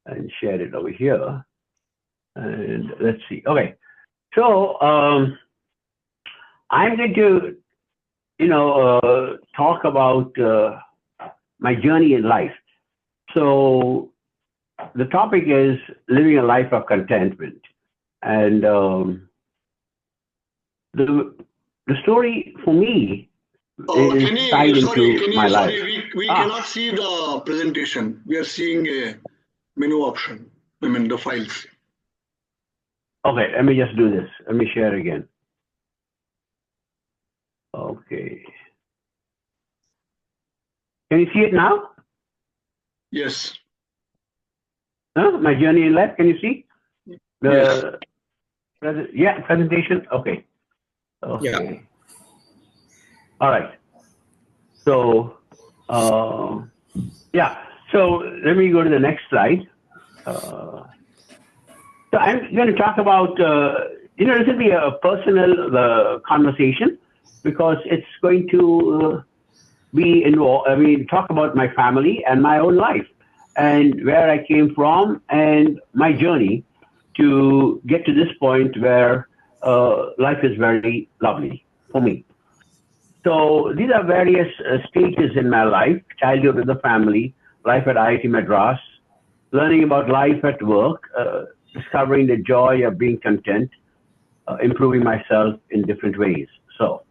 and share it over here. And let's see. Okay. So I'm going to, talk about my journey in life. So the topic is living a life of contentment. And the story for me Oh, is tied into can my you, life. sorry, we Ah, cannot see the presentation. We are seeing a menu option, I mean the files. okay, let me just do this. Let me share again. Okay. Can you see it now? Yes, Huh? My journey in life, can you see? yes. The presentation? Okay. Yeah. Okay. All right. So, uh, yeah. So let me go to the next slide. So I'm going to talk about, this will be a personal conversation because it's going to be involved. I mean, talk about my family and my own life and where I came from and my journey to get to this point where life is very lovely for me. So these are various stages in my life: childhood with the family, life at IIT Madras, learning about life at work, discovering the joy of being content, improving myself in different ways. So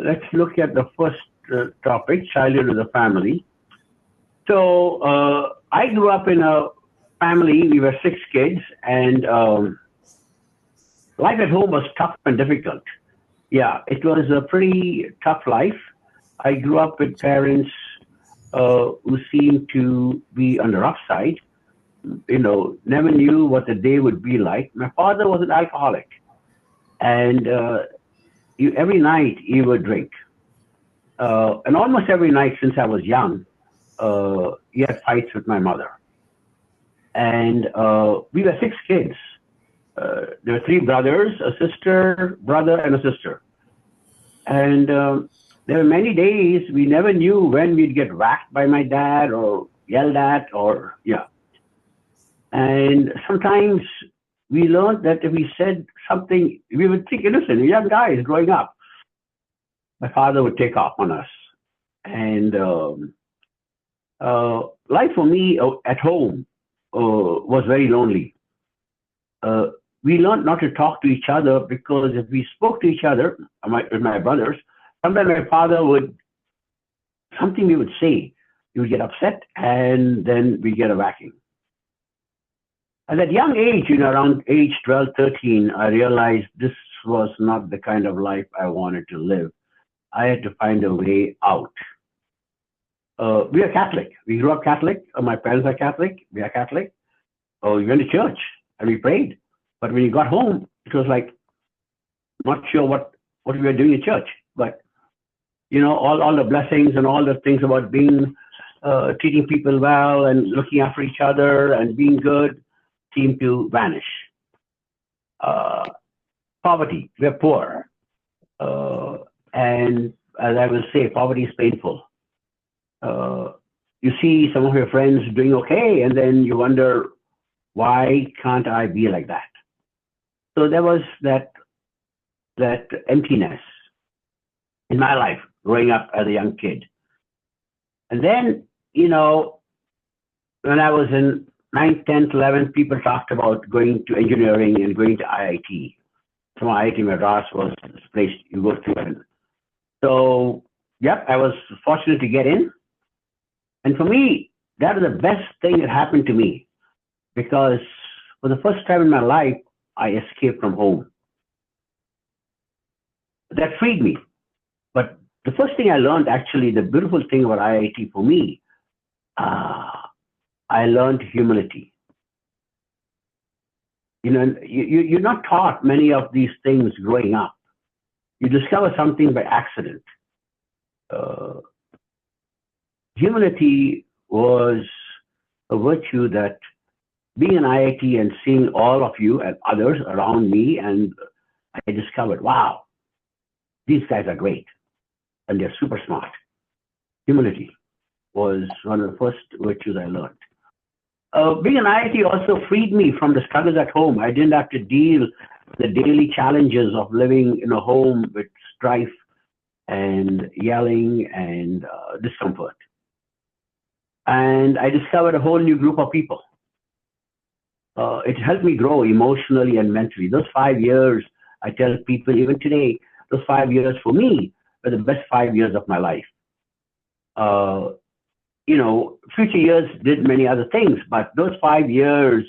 let's look at the first topic: childhood with the family. So I grew up in a family. We were six kids, and life at home was tough and difficult. Yeah, it was a pretty tough life. I grew up with parents who seemed to be on the rough side. Never knew what the day would be like. My father was an alcoholic, and every night he would drink. And almost every night since I was young, he had fights with my mother. And we were six kids. There were three brothers, a sister, brother, and a sister. And there were many days we never knew when we'd get whacked by my dad or yelled at or, yeah. And sometimes we learned that if we said something, we would think innocent, young guys growing up. My father would take off on us. And life for me at home was very lonely. We learned not to talk to each other because if we spoke to each other, with my brothers, sometimes my father would, something we would say, he would get upset and then we get a whacking. At that young age, around age 12, 13, I realized this was not the kind of life I wanted to live. I had to find a way out. We are Catholic. We grew up Catholic. My parents are Catholic. We are Catholic. We went to church and we prayed. But when you got home, it was like, not sure what we were doing in church. But, all the blessings and all the things about being, treating people well and looking after each other and being good seemed to vanish. Poverty, we're poor. And as I will say, poverty is painful. You see some of your friends doing okay, and then you wonder, why can't I be like that? So there was that emptiness in my life growing up as a young kid. And then, when I was in 9th, 10th, 11th, people talked about going to engineering and going to IIT. So IIT Madras was this place you go to. And so, yep, I was fortunate to get in. And for me, that was the best thing that happened to me because for the first time in my life, I escaped from home. That freed me. But the first thing I learned, actually, the beautiful thing about IIT for me, I learned humility. You're not taught many of these things growing up. You discover something by accident. Humility was a virtue that being an IIT and seeing all of you and others around me, and I discovered, wow, these guys are great and they're super smart. Humility was one of the first virtues I learned. Being an IIT also freed me from the struggles at home. I didn't have to deal with the daily challenges of living in a home with strife and yelling and discomfort. And I discovered a whole new group of people. It helped me grow emotionally and mentally. Those 5 years, I tell people even today, those 5 years for me were the best 5 years of my life. Future years did many other things, but those 5 years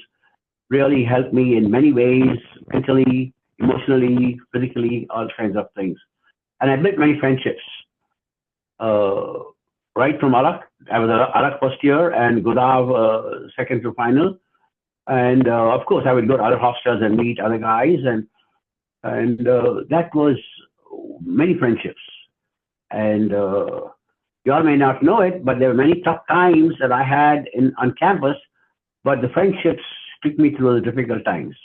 really helped me in many ways, mentally, emotionally, physically, all kinds of things. And I built many friendships. Right from Alak, I was Alak first year and Godav second to final. And of course, I would go to other hostels and meet other guys, and that was many friendships. And you all may not know it, but there were many tough times that I had on campus, but the friendships took me through the difficult times.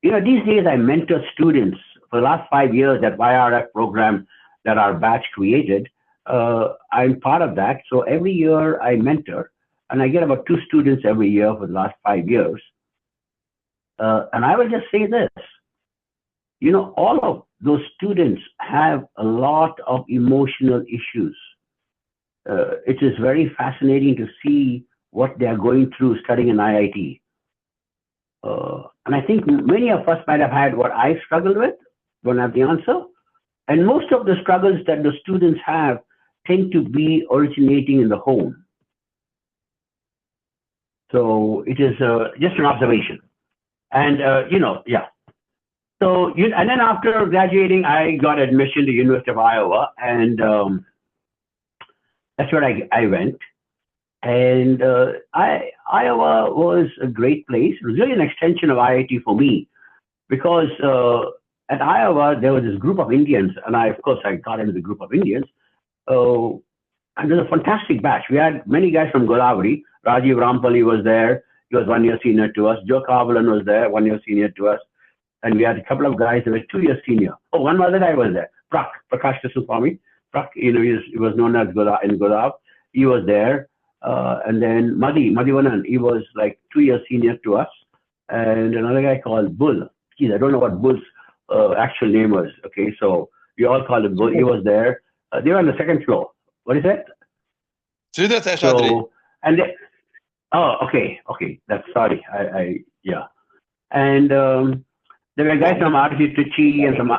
These days I mentor students. For the last 5 years, that YRF program that our batch created, I'm part of that. So every year I mentor, and I get about 2 students every year for the last 5 years. And I will just say this, all of those students have a lot of emotional issues. It is very fascinating to see what they are going through studying in IIT. And I think many of us might have had what I struggled with, don't have the answer. And most of the struggles that the students have tend to be originating in the home. So it is just an observation. And, yeah. So, and then after graduating, I got admission to University of Iowa, and that's where I went. And Iowa was a great place. It was really an extension of IIT for me, because at Iowa, there was this group of Indians, and of course, I got into the group of Indians. And it was a fantastic batch. We had many guys from Godavari. Rajiv Rampalli was there. He was 1 year senior to us. Joe Kavalan was there, 1 year senior to us. And we had a couple of guys that were 2 years senior. Oh, one other guy was there. Prakash Tasupami. He was known as in Godav. He was there. And then Madhivanan, he was like 2 years senior to us. And another guy called Bull. Geez, I don't know what Bull's actual name was. Okay, so we all called him Bull. He was there. They were on the second floor. What is that? Sridhar Seshadri. So, and they, oh, okay. That's sorry. Yeah. And there were guys from RC Trichy and some.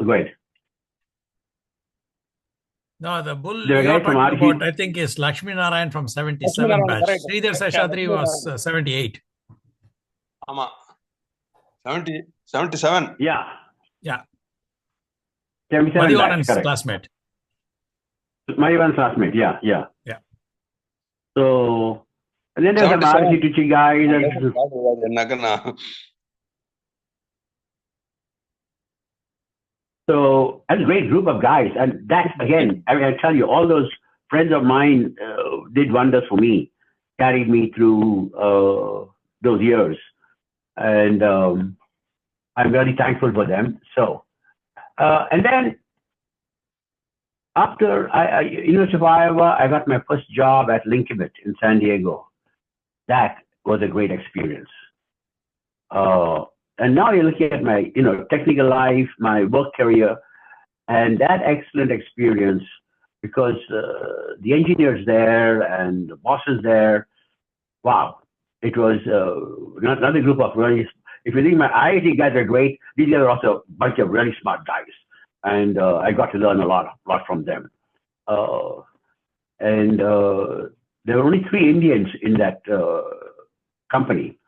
Go ahead. No, the Bull There were you are guys from talking RC. about, I think, is Lakshmi Narayan from 77 Narayan, batch. correct. Sridhar Seshadri was 78. Ama. 77. Yeah. Yeah. 77 Madhivanan's correct. classmate. Madhivanan's classmate. Yeah. Yeah. So, and then there's some 77. RC Trichy guys. Nagana. So that's a great group of guys. And that's, again, I tell you, all those friends of mine did wonders for me, carried me through those years. And I'm very thankful for them. So, and then after University of Iowa, I got my first job at Linkabit in San Diego. That was a great experience. And now you're looking at my, technical life, my work career, and that excellent experience, because the engineers there and the bosses there, wow, it was another group of really, if you think my IIT guys are great, these guys are also a bunch of really smart guys. And I got to learn a lot from them. And there were only 3 Indians in that company.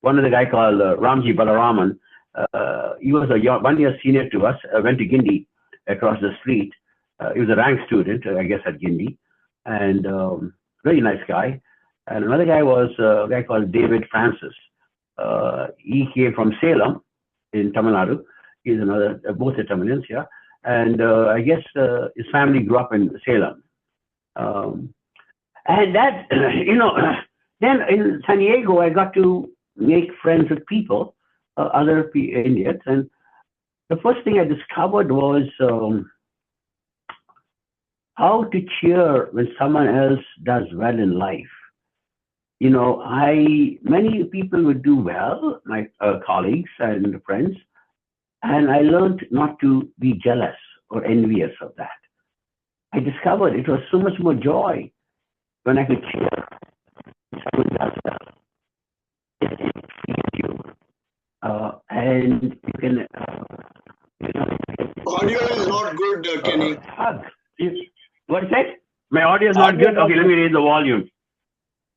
One of the guy called Ramji Balaraman, he was a 1 year senior to us, went to Guindy across the street. He was a rank student, I guess, at Guindy, and very nice guy. And another guy was a guy called David Francis. He came from Salem in Tamil Nadu. He's another, both are Tamilians, yeah. And I guess his family grew up in Salem. And that, then in San Diego, I got to make friends with people, other Indians. And the first thing I discovered was how to cheer when someone else does well in life. many people would do well, my colleagues and friends, and I learned not to be jealous or envious of that. I discovered it was so much more joy when I could cheer someone does well. It feeds you, and you can, Audio is not good, Kenny. hug. What is that? My audio is not good. Okay, let me raise the volume.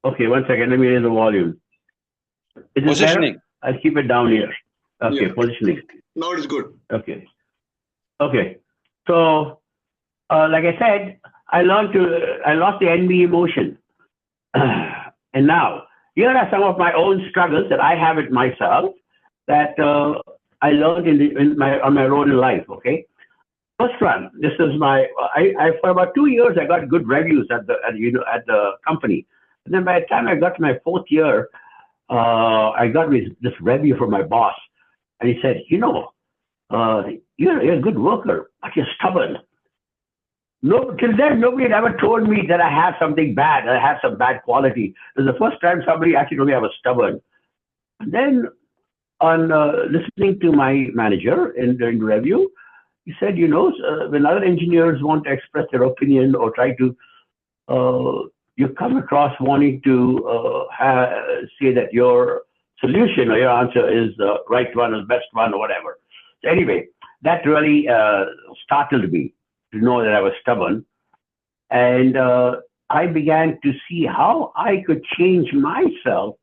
Okay, one second. Let me raise the volume. Is it better? Positioning. I'll keep it down here. Okay, Yeah. positioning. Now it's good. Okay. Okay. So, like I said, I lost the envy emotion. And now, here are some of my own struggles that I have with myself that I learned on my road in life. Okay. First one, this is I for about 2 years, I got good reviews at the company. And then by the time I got to my 4th year, I got this review from my boss. And he said, you're a good worker, but you're stubborn. No, till then, nobody had ever told me that I have something bad, I have some bad quality. It was the first time somebody actually told me I was stubborn. And then, on listening to my manager during the review, he said, when other engineers want to express their opinion or try to, you come across wanting to say that your solution or your answer is the right one or the best one or whatever. So anyway, that really startled me to know that I was stubborn. And I began to see how I could change myself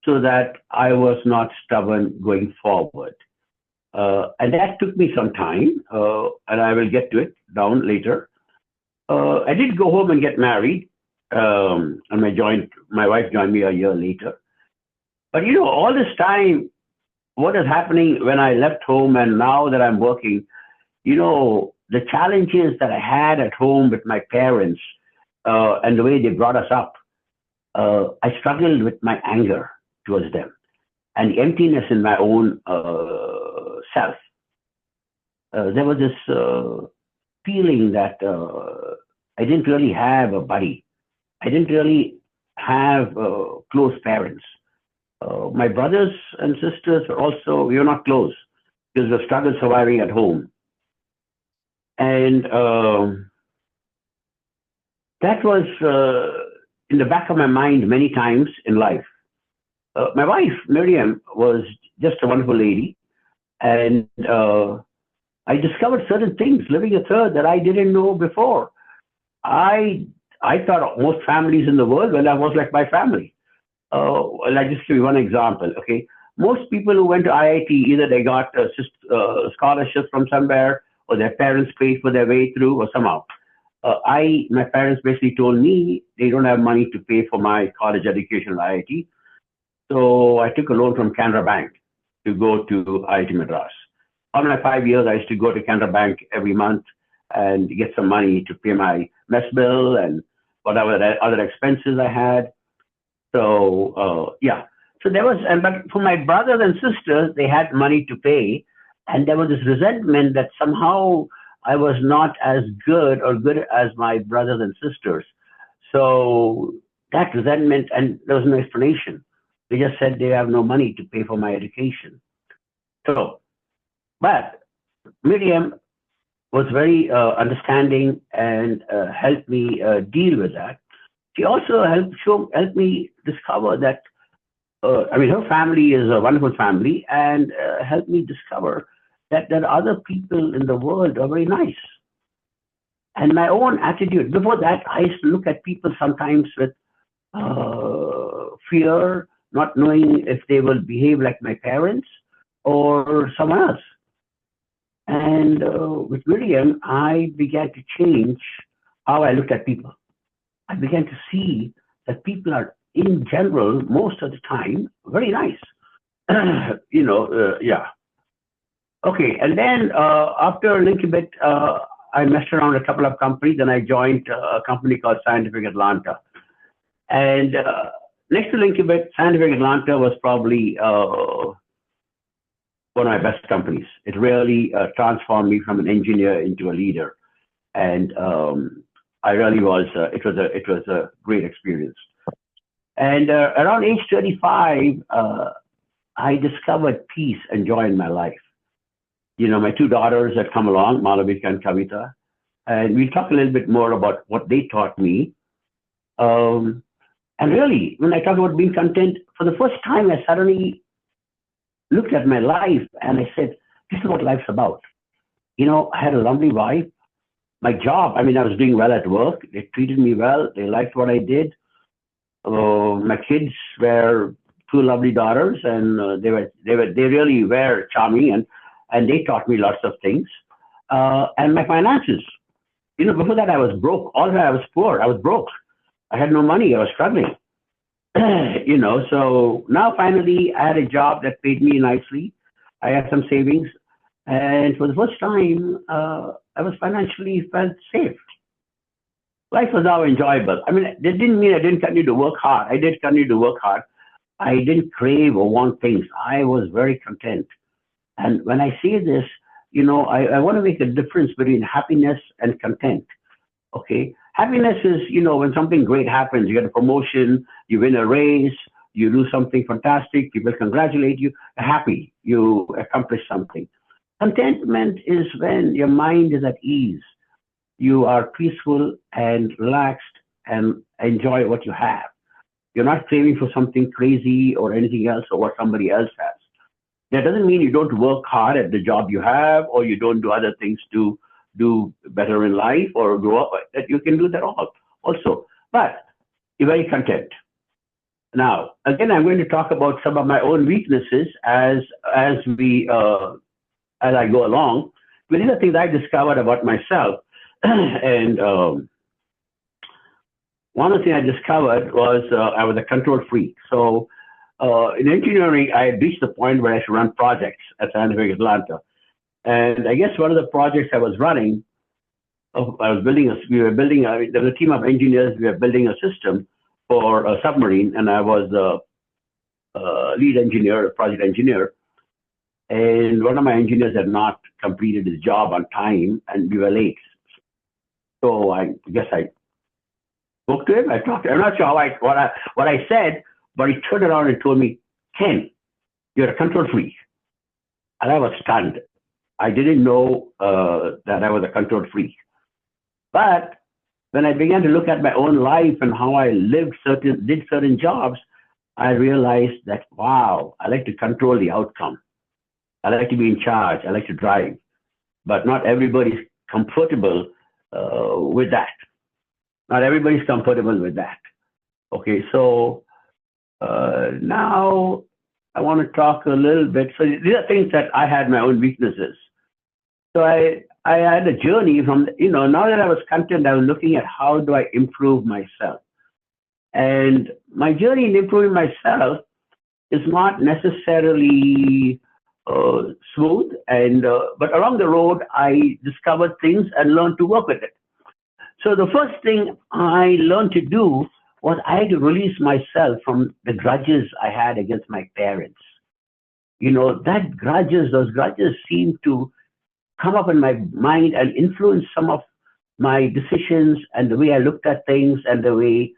so that I was not stubborn going forward. And that took me some time, and I will get to it down later. I did go home and get married, and my wife joined me a year later. But all this time, what is happening when I left home and now that I'm working, the challenges that I had at home with my parents and the way they brought us up, I struggled with my anger towards them and the emptiness in my own self. There was this feeling that I didn't really have a buddy. I didn't really have close parents. My brothers and sisters we were not close because we struggled surviving at home. And that was in the back of my mind many times in life. My wife, Miriam, was just a wonderful lady. And I discovered certain things living a third that I didn't know before. I thought most families in the world, well, I was like my family. I'll just give you one example, okay? Most people who went to IIT, either they got scholarships from somewhere or their parents paid for their way through or somehow. My parents basically told me they don't have money to pay for my college education at IIT. So I took a loan from Canara Bank to go to IIT Madras. On my 5 years, I used to go to Canara Bank every month and get some money to pay my mess bill and whatever other expenses I had. So, yeah. So there was, but for my brothers and sisters, they had money to pay. And there was this resentment that somehow I was not as good as my brothers and sisters. So that resentment, and there was no explanation. They just said they have no money to pay for my education. So, but Miriam was very understanding and helped me deal with that. She also helped me discover that, her family is a wonderful family and helped me discover that there are other people in the world who are very nice. And my own attitude, before that, I used to look at people sometimes with fear, not knowing if they will behave like my parents or someone else. And with Miriam, I began to change how I looked at people. I began to see that people are, in general, most of the time, very nice. Yeah. Okay, and then after Linkabit, I messed around a couple of companies, and I joined a company called Scientific Atlanta. And next to Linkabit, Scientific Atlanta was probably one of my best companies. It really transformed me from an engineer into a leader, and I really was. It was a great experience. And around age 35, I discovered peace and joy in my life. You know, my two daughters had come along, Malavika and Kavita, and we'll talk a little bit more about what they taught me. And really, when I talk about being content, for the first time, I suddenly looked at my life and I said, this is what life's about. You know, I had a lovely wife. My job, I mean, I was doing well at work. They treated me well. They liked what I did. My kids were two lovely daughters, and they really were charming, and they taught me lots of things. And my finances, you know, before that I was broke. All that I was poor. I was broke. I had no money. I was struggling. You know, so now finally I had a job that paid me nicely. I had some savings, and for the first time, I was financially felt safe. Life was now enjoyable. I mean, that didn't mean I didn't continue to work hard. I did continue to work hard. I didn't crave or want things. I was very content. And when I say this, you know, I want to make a difference between happiness and content. Okay. Happiness is, you know, when something great happens, you get a promotion, you win a race, you do something fantastic, people congratulate you, you're happy, you accomplish something. Contentment is when your mind is at ease. You are peaceful and relaxed and enjoy what you have. You're not craving for something crazy or anything else or what somebody else has. That doesn't mean you don't work hard at the job you have or you don't do other things to do better in life or grow up. That you can do that also. But you're very content. Now, again, I'm going to talk about some of my own weaknesses as I go along. But these are things I discovered about myself. And one of the things I discovered was I was a control freak. So in engineering, I had reached the point where I should run projects at Scientific Atlanta. And I guess one of the projects I was running, there was a team of engineers, we were building a system for a submarine, and I was the lead engineer, project engineer. And one of my engineers had not completed his job on time, and we were late. So I guess I spoke to him. I talked to him. I'm not sure what I said, but he turned around and told me, Ken, you're a control freak. And I was stunned. I didn't know that I was a control freak. But when I began to look at my own life and how I did certain jobs, I realized that, wow, I like to control the outcome. I like to be in charge. I like to drive. But not everybody's comfortable with that. Not everybody's comfortable with that. Okay, so now I want to talk a little bit. So these are things that I had my own weaknesses. So I had a journey from, you know, now that I was content, I was looking at how do I improve myself. And my journey in improving myself is not necessarily smooth, but along the road, I discovered things and learned to work with it. So the first thing I learned to do was I had to release myself from the grudges I had against my parents. You know, those grudges seemed to come up in my mind and influence some of my decisions and the way I looked at things and the way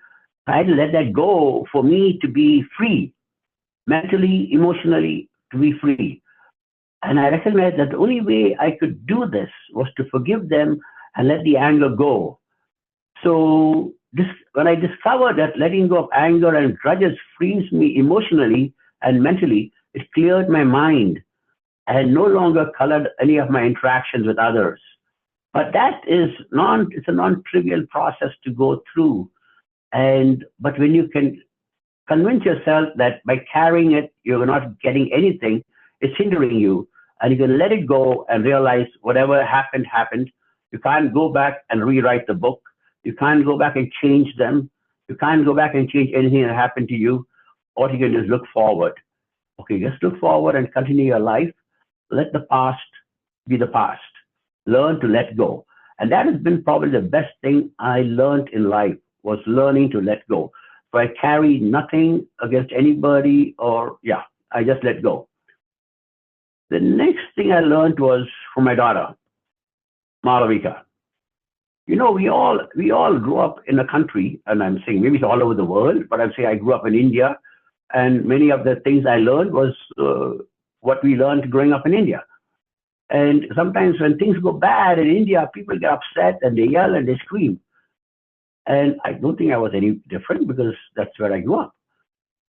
I had to let that go for me to be free, mentally, emotionally, to be free. And I recognized that the only way I could do this was to forgive them and let the anger go. So when I discovered that letting go of anger and grudges frees me emotionally and mentally, it cleared my mind and no longer colored any of my interactions with others. But that is it's a non-trivial process to go through. But when you can convince yourself that by carrying it, you're not getting anything, it's hindering you, and you can let it go and realize whatever happened, happened. You can't go back and rewrite the book. You can't go back and change them. You can't go back and change anything that happened to you. All you can do is look forward. Okay, just look forward and continue your life. Let the past be the past. Learn to let go. And that has been probably the best thing I learned in life, was learning to let go. So I carry nothing against anybody, I just let go. The next thing I learned was from my daughter, Malavika. we all grew up in a country, and I'm saying maybe it's all over the world, but I'm saying I grew up in India, and many of the things I learned was what we learned growing up in India. And sometimes when things go bad in India, people get upset and they yell and they scream. And I don't think I was any different because that's where I grew up.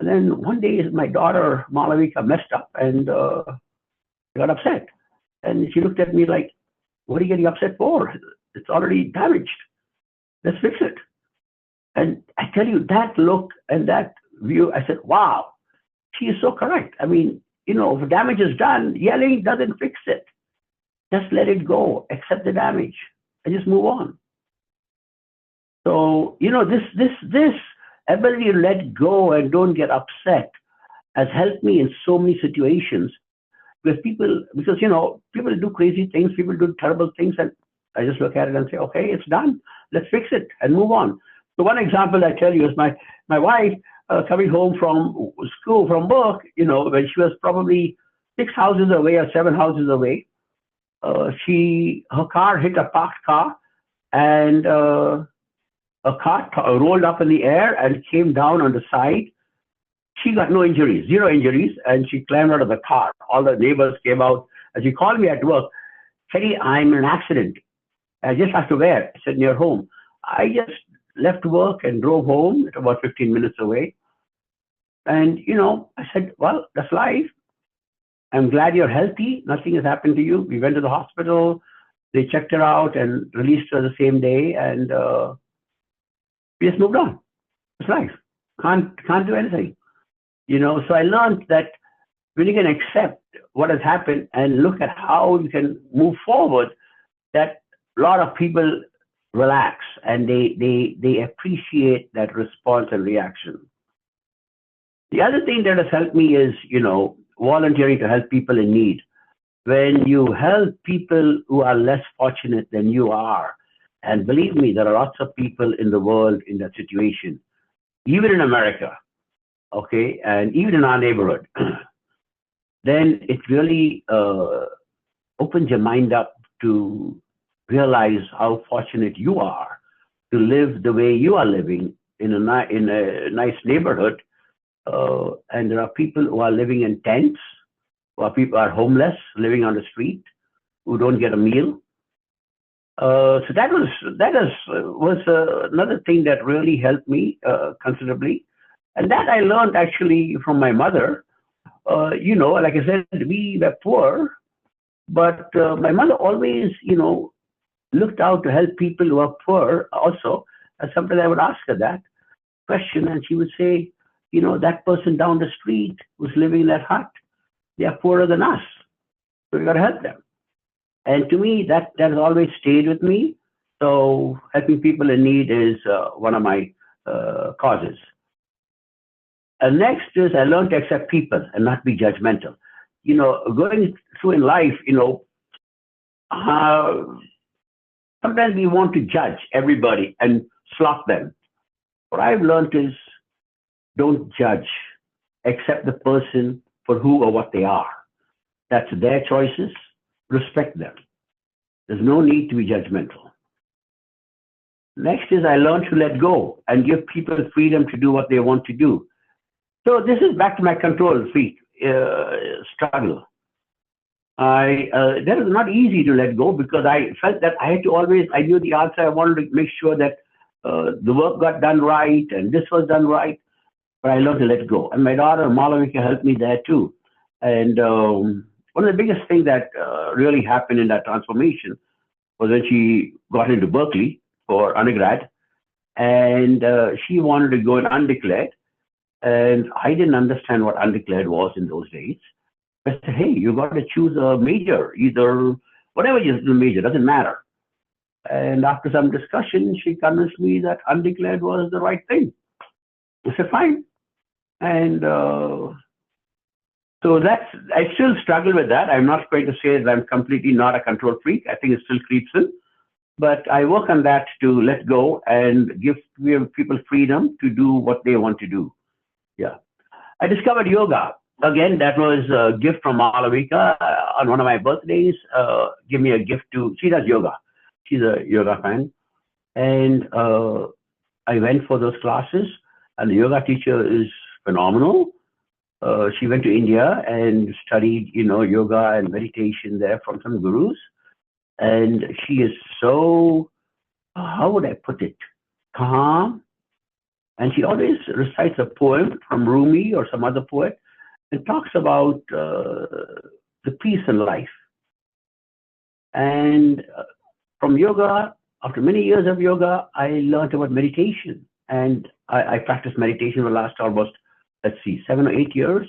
And then one day my daughter, Malavika, messed up and got upset. And she looked at me like, what are you getting upset for? It's already damaged. Let's fix it. And I tell you, that look and that view, I said, wow, she is so correct. I mean, if damage is done, yelling doesn't fix it. Just let it go, accept the damage, and just move on. So, this ability to let go and don't get upset has helped me in so many situations because people do crazy things, people do terrible things, and I just look at it and say, okay, it's done. Let's fix it and move on. So one example I tell you is my wife coming home from school, from work, when she was probably 6 houses away or 7 houses away, her car hit a parked car, and a car rolled up in the air and came down on the side. She got no injuries, 0 injuries, and she climbed out of the car. All the neighbors came out, and she called me at work. Kenny, I'm in an accident. I just have to where? I said, near home. I just left work and drove home. It's about 15 minutes away. And, I said, well, that's life. I'm glad you're healthy. Nothing has happened to you. We went to the hospital. They checked her out and released her the same day. And we just moved on. It's life. Can't do anything. So I learned that when you can accept what has happened and look at how you can move forward, that a lot of people relax and they appreciate that response and reaction. The other thing that has helped me is, volunteering to help people in need. When you help people who are less fortunate than you are, and believe me, there are lots of people in the world in that situation, even in America, okay, and even in our neighborhood, then it really opens your mind up to realize how fortunate you are to live the way you are living in a nice neighborhood. And there are people who are living in tents, people are homeless, living on the street, who don't get a meal. So that was another thing that really helped me considerably, and that I learned actually from my mother. Like I said, we were poor, but my mother always, looked out to help people who are poor also. And sometimes I would ask her that question, and she would say, that person down the street who's living in that hut, they are poorer than us. So we got to help them. And to me, that has always stayed with me. So helping people in need is one of my causes. And next is I learned to accept people and not be judgmental. Going through in life, sometimes we want to judge everybody and slot them. What I've learned is don't judge, accept the person for who or what they are. That's their choices, respect them. There's no need to be judgmental. Next is I learned to let go and give people freedom to do what they want to do. So this is back to my control freak struggle. That is not easy to let go because I felt that I had to always, I knew the answer. I wanted to make sure that the work got done right and this was done right, but I learned to let go. And my daughter, Malavika, helped me there too. And one of the biggest things that really happened in that transformation was when she got into Berkeley for undergrad, and she wanted to go in undeclared. And I didn't understand what undeclared was in those days. I said, hey, you got to choose a major, either whatever you do major, doesn't matter. And after some discussion, she convinced me that undeclared was the right thing. I said, fine. And so I still struggle with that. I'm not going to say that I'm completely not a control freak. I think it still creeps in. But I work on that to let go and give people freedom to do what they want to do. Yeah. I discovered yoga. Again, that was a gift from Malavika on one of my birthdays. Give me a gift to, she does yoga. She's a yoga fan. and I went for those classes, and the yoga teacher is phenomenal. She went to India and studied, yoga and meditation there from some gurus. And she is so, how would I put it, calm. And she always recites a poem from Rumi or some other poet and talks about the peace in life. And from yoga, after many years of yoga, I learned about meditation. And I practiced meditation for the last almost, 7 or 8 years.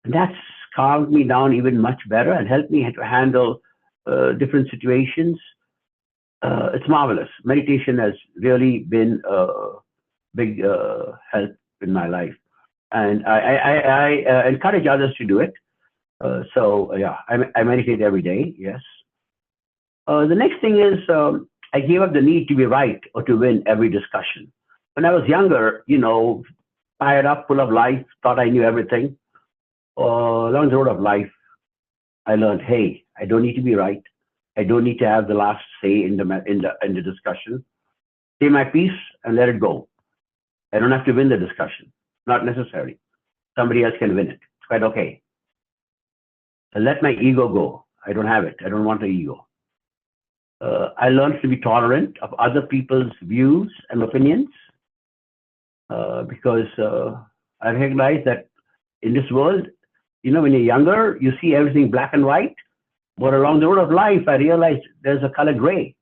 And that's calmed me down even much better and helped me to handle different situations. It's marvelous. Meditation has really been a big help in my life. And I encourage others to do it. I meditate every day, yes. The next thing is I gave up the need to be right or to win every discussion. When I was younger, fired up, full of life, thought I knew everything. Along the road of life, I learned, hey, I don't need to be right. I don't need to have the last say in the discussion. Say my piece and let it go. I don't have to win the discussion. Not necessary. Somebody else can win it. It's quite okay. I let my ego go. I don't have it. I don't want the ego. I learned to be tolerant of other people's views and opinions because I recognize that in this world, when you're younger, you see everything black and white. But along the road of life, I realized there's a color gray.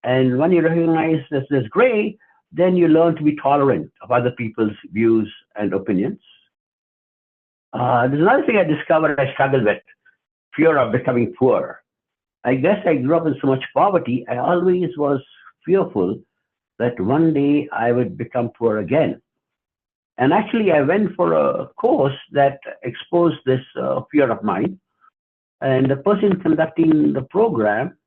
And when you recognize there's gray, then you learn to be tolerant of other people's views and opinions. There's another thing I discovered I struggled with, fear of becoming poor. I guess I grew up in so much poverty, I always was fearful that one day I would become poor again. And actually, I went for a course that exposed this fear of mine. And the person conducting the program,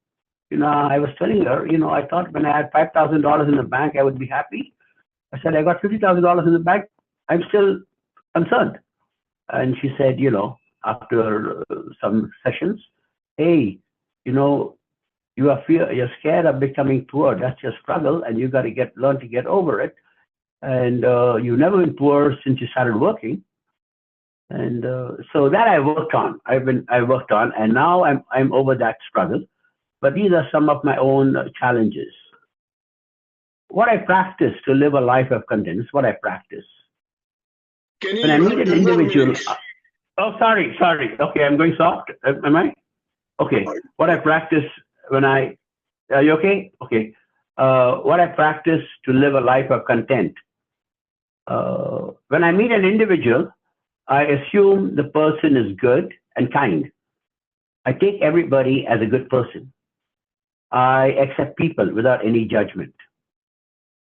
I was telling her, I thought when I had $5,000 in the bank, I would be happy. I said, I got $50,000 in the bank. I'm still concerned. And she said, after some sessions, hey, you're scared of becoming poor. That's your struggle, and you got to learn to get over it. And you've never been poor since you started working. And so that I worked on. I worked on, and now I'm over that struggle. But these are some of my own challenges. What I practice to live a life of content is what I practice. When I meet an individual. Oh, sorry. Okay, I'm going soft. Am I? Okay. What I practice are you okay? Okay. What I practice to live a life of content. When I meet an individual, I assume the person is good and kind. I take everybody as a good person. I accept people without any judgment.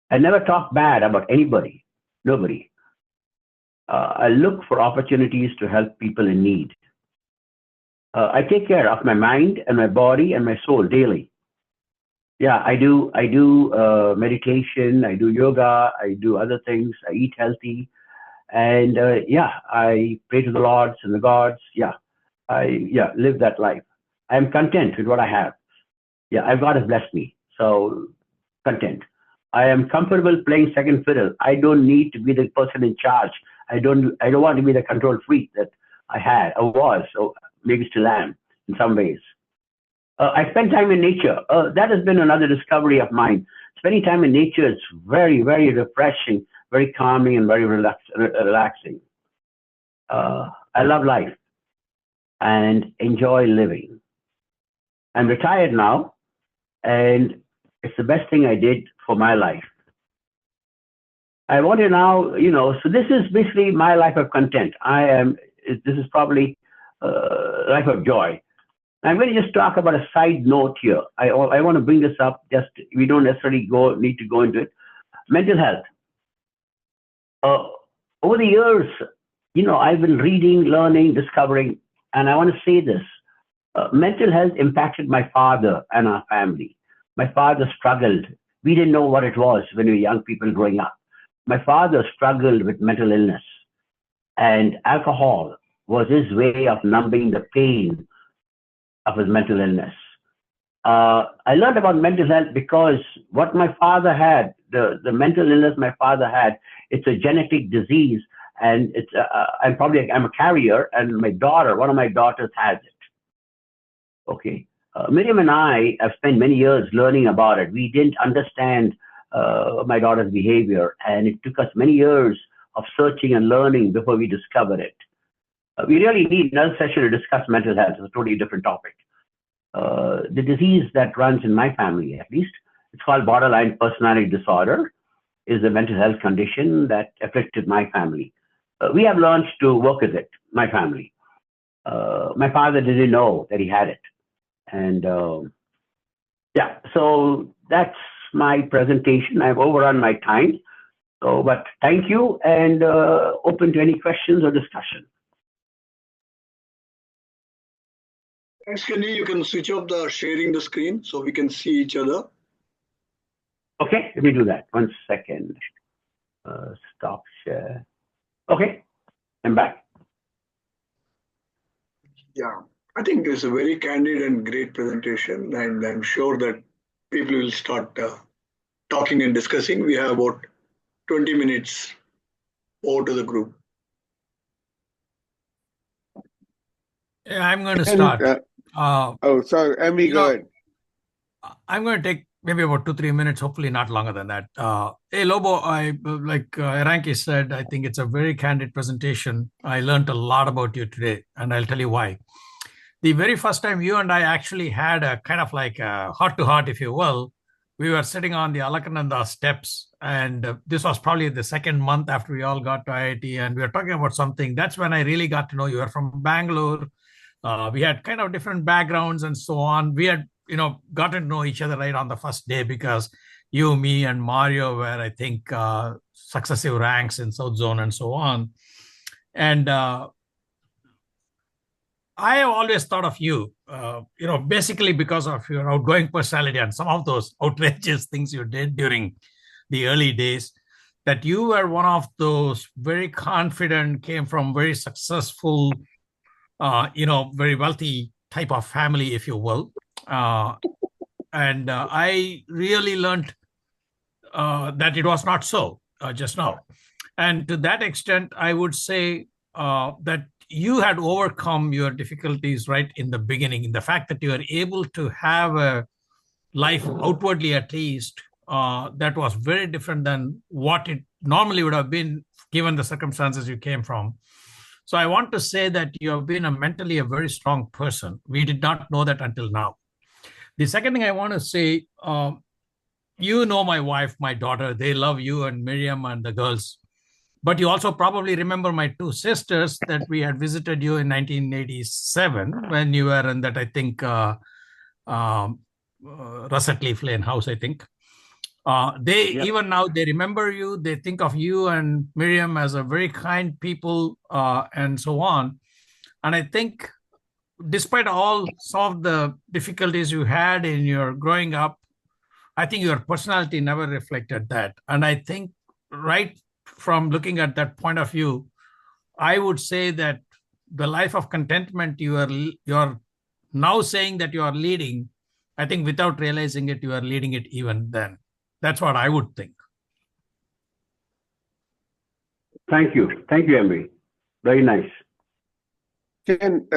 I never talk bad about anybody, nobody. I look for opportunities to help people in need. I take care of my mind and my body and my soul daily. Yeah, I do meditation, I do yoga, I do other things, I eat healthy, and I pray to the Lords and the gods. I live that life. I'm content with what I have. God has blessed me, so content. I am comfortable playing second fiddle. I don't need to be the person in charge. I don't want to be the control freak that I had or was, or maybe still am in some ways. I spend time in nature. That has been another discovery of mine. Spending time in nature is very, very refreshing, very calming, and very relaxing. I love life and enjoy living. I'm retired now, and it's the best thing I did for my life. I want to now, so this is basically my life of content. This is probably life of joy. I'm going to just talk about a side note here. I want to bring this up. We don't necessarily need to go into it. Mental health. Over the years, I've been reading, learning, discovering, and I want to say this. Mental health impacted my father and our family. My father struggled. We didn't know what it was when we were young people growing up. My father struggled with mental illness, and alcohol was his way of numbing the pain of his mental illness. I learned about mental health because what my father had, the mental illness my father had, it's a genetic disease, and I'm a carrier, and one of my daughters has it. Okay. Miriam and I have spent many years learning about it. We didn't understand my daughter's behavior, and it took us many years of searching and learning before we discovered it. We really need another session to discuss mental health. It's a totally different topic. The disease that runs in my family, at least, it's called borderline personality disorder, is a mental health condition that afflicted my family. We have learned to work with it, my family. My father didn't know that he had it. And yeah, so that's my presentation. I've overrun my time. So, but thank you, and open to any questions or discussion. Thanks, Kenny. You can switch off the sharing the screen so we can see each other. Okay, let me do that. 1 second. Stop share. Okay, I'm back. Yeah, I think it's a very candid and great presentation, and I'm sure that people will start talking and discussing. We have about 20 minutes over to the group. Yeah, I'm going to start. Sorry, Emmy, go ahead. I'm going to take maybe about 2-3 minutes, hopefully not longer than that. Hey, Lobo, like Iranki said, I think it's a very candid presentation. I learned a lot about you today, and I'll tell you why. The very first time you and I actually had a kind of like a heart-to-heart, if you will, we were sitting on the Alakananda steps, and this was probably the second month after we all got to IIT, and we were talking about something. That's when I really got to know you. You were from Bangalore. We had kind of different backgrounds and so on. We had, gotten to know each other right on the first day because you, me, and Mario were, I think, successive ranks in South Zone and so on. And I have always thought of you, basically because of your outgoing personality and some of those outrageous things you did during the early days, that you were one of those very confident, came from very successful, very wealthy type of family, if you will. And I really learned that it was not so just now. And to that extent, I would say that you had overcome your difficulties right in the beginning, in the fact that you were able to have a life outwardly, at least, that was very different than what it normally would have been given the circumstances you came from. So I want to say that you have been mentally a very strong person. We did not know that until now. The second thing I want to say, my wife, my daughter, they love you and Miriam and the girls. But you also probably remember my two sisters that we had visited you in 1987 when you were in that, I think, Russet Leaf Lane house, I think. Even now, they remember you. They think of you and Miriam as a very kind people and so on. And I think despite some of the difficulties you had in your growing up, I think your personality never reflected that. And I think right from looking at that point of view, I would say that the life of contentment you're now saying that you are leading, I think without realizing it, you are leading it even then. That's what I would think. Thank you. Thank you, Emmy. Very nice. Ken,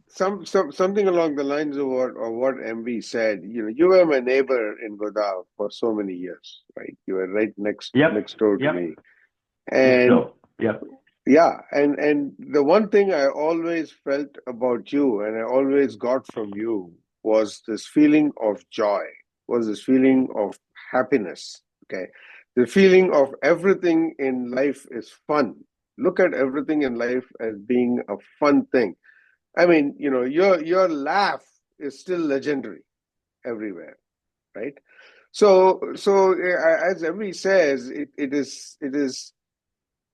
something along the lines of what MV said. You were my neighbor in Godal for so many years, right? You were right next door to me, and and the one thing I always felt about you, and I always got from you, was this feeling of joy, was this feeling of happiness. Okay, the feeling of everything in life is fun. Look at everything in life as being a fun thing. I mean, your laugh is still legendary everywhere, right? So as Emmy says, it is